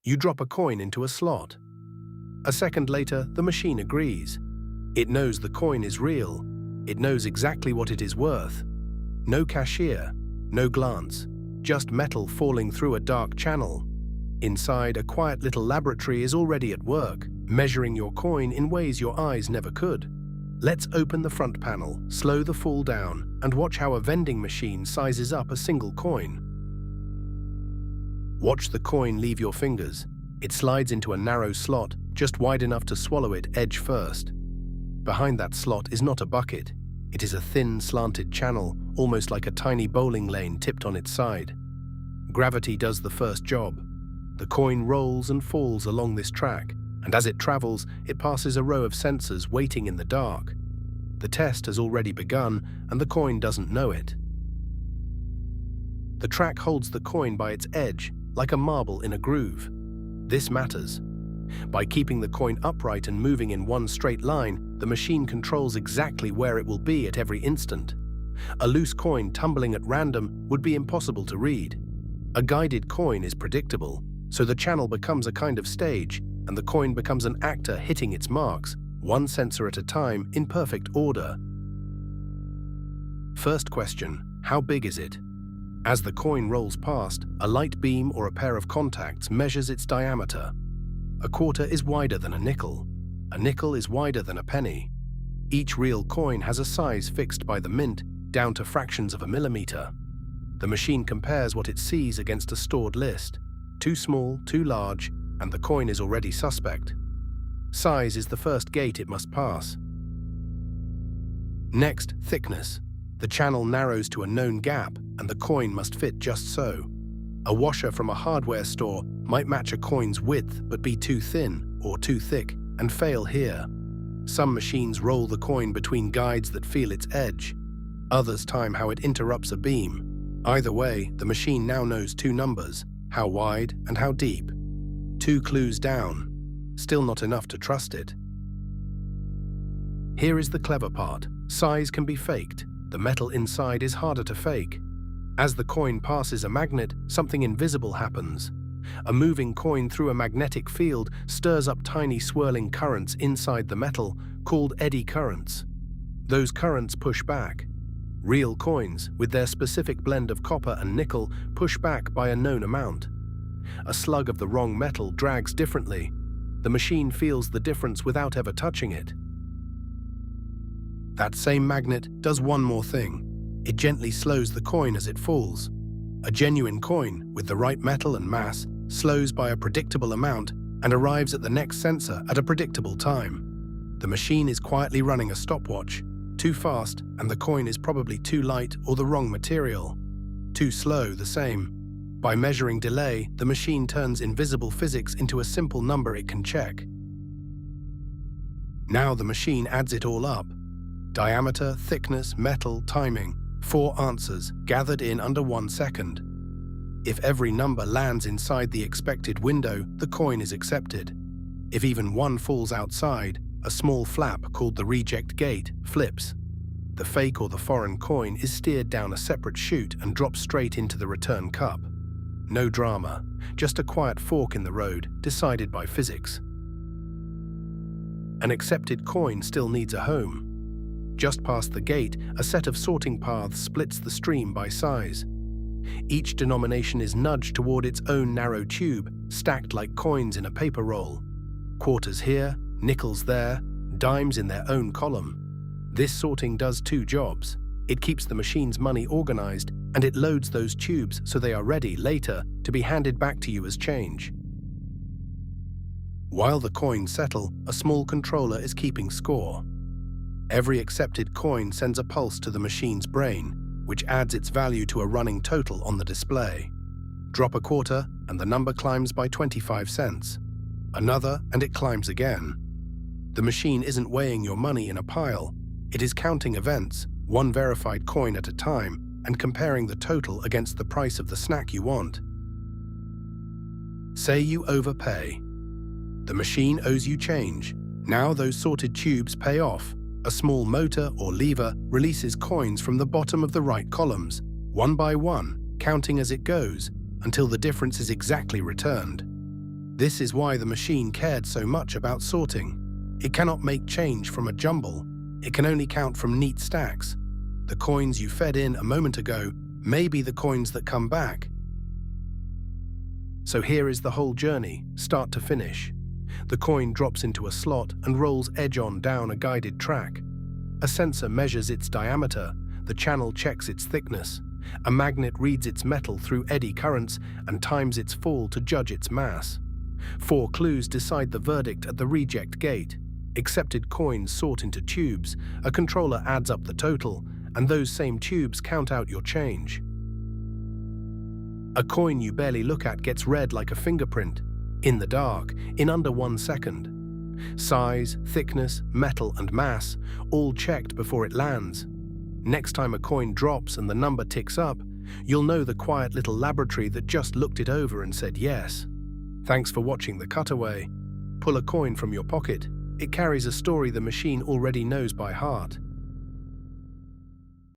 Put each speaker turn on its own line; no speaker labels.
You drop a coin into a slot. A second later, the machine agrees. It knows the coin is real. It knows exactly what it is worth. No cashier, no glance, just metal falling through a dark channel. Inside, a quiet little laboratory is already at work, measuring your coin in ways your eyes never could. Let's open the front panel, slow the fall down, and watch how a vending machine sizes up a single coin. Watch the coin leave your fingers. It slides into a narrow slot, just wide enough to swallow it edge first. Behind that slot is not a bucket. It is a thin, slanted channel, almost like a tiny bowling lane tipped on its side. Gravity does the first job. The coin rolls and falls along this track, and as it travels, it passes a row of sensors waiting in the dark. The test has already begun, and the coin doesn't know it. The track holds the coin by its edge, like a marble in a groove. This matters. By keeping the coin upright and moving in one straight line, the machine controls exactly where it will be at every instant. A loose coin tumbling at random would be impossible to read. A guided coin is predictable, so the channel becomes a kind of stage, and the coin becomes an actor hitting its marks, one sensor at a time, in perfect order. First question, how big is it? As the coin rolls past, a light beam or a pair of contacts measures its diameter. A quarter is wider than a nickel. A nickel is wider than a penny. Each real coin has a size fixed by the mint, down to fractions of a millimeter. The machine compares what it sees against a stored list. Too small, too large, and the coin is already suspect. Size is the first gate it must pass. Next, thickness. The channel narrows to a known gap, and the coin must fit just so. A washer from a hardware store might match a coin's width but be too thin or too thick and fail here. Some machines roll the coin between guides that feel its edge. Others time how it interrupts a beam. Either way, the machine now knows two numbers, how wide and how deep. 2 clues down. Still not enough to trust it. Here is the clever part. Size can be faked. The metal inside is harder to fake. As the coin passes a magnet, something invisible happens. A moving coin through a magnetic field stirs up tiny swirling currents inside the metal, called eddy currents. Those currents push back. Real coins, with their specific blend of copper and nickel, push back by a known amount. A slug of the wrong metal drags differently. The machine feels the difference without ever touching it. That same magnet does one more thing. It gently slows the coin as it falls. A genuine coin, with the right metal and mass, slows by a predictable amount and arrives at the next sensor at a predictable time. The machine is quietly running a stopwatch. Too fast, and the coin is probably too light or the wrong material. Too slow, the same. By measuring delay, the machine turns invisible physics into a simple number it can check. Now the machine adds it all up. Diameter, thickness, metal, timing. 4 answers, gathered in under 1 second. If every number lands inside the expected window, the coin is accepted. If even one falls outside, a small flap called the reject gate flips. The fake or the foreign coin is steered down a separate chute and drops straight into the return cup. No drama, just a quiet fork in the road, decided by physics. An accepted coin still needs a home. Just past the gate, a set of sorting paths splits the stream by size. Each denomination is nudged toward its own narrow tube, stacked like coins in a paper roll. Quarters here, nickels there, dimes in their own column. This sorting does 2 jobs. It keeps the machine's money organized, and it loads those tubes so they are ready later to be handed back to you as change. While the coins settle, a small controller is keeping score. Every accepted coin sends a pulse to the machine's brain, which adds its value to a running total on the display. Drop a quarter, and the number climbs by 25 cents. Another, and it climbs again. The machine isn't weighing your money in a pile. It is counting events, one verified coin at a time, and comparing the total against the price of the snack you want. Say you overpay. The machine owes you change. Now those sorted tubes pay off. A small motor or lever releases coins from the bottom of the right columns, one by one, counting as it goes, until the difference is exactly returned. This is why the machine cared so much about sorting. It cannot make change from a jumble. It can only count from neat stacks. The coins you fed in a moment ago may be the coins that come back. So here is the whole journey, start to finish. The coin drops into a slot and rolls edge-on down a guided track. A sensor measures its diameter, the channel checks its thickness. A magnet reads its metal through eddy currents and times its fall to judge its mass. 4 clues decide the verdict at the reject gate. Accepted coins sort into tubes, a controller adds up the total, and those same tubes count out your change. A coin you barely look at gets read like a fingerprint, in the dark, in under 1 second. Size, thickness, metal, and mass, all checked before it lands. Next time a coin drops and the number ticks up, you'll know the quiet little laboratory that just looked it over and said yes. Thanks for watching the Cutaway. Pull a coin from your pocket. It carries a story the machine already knows by heart.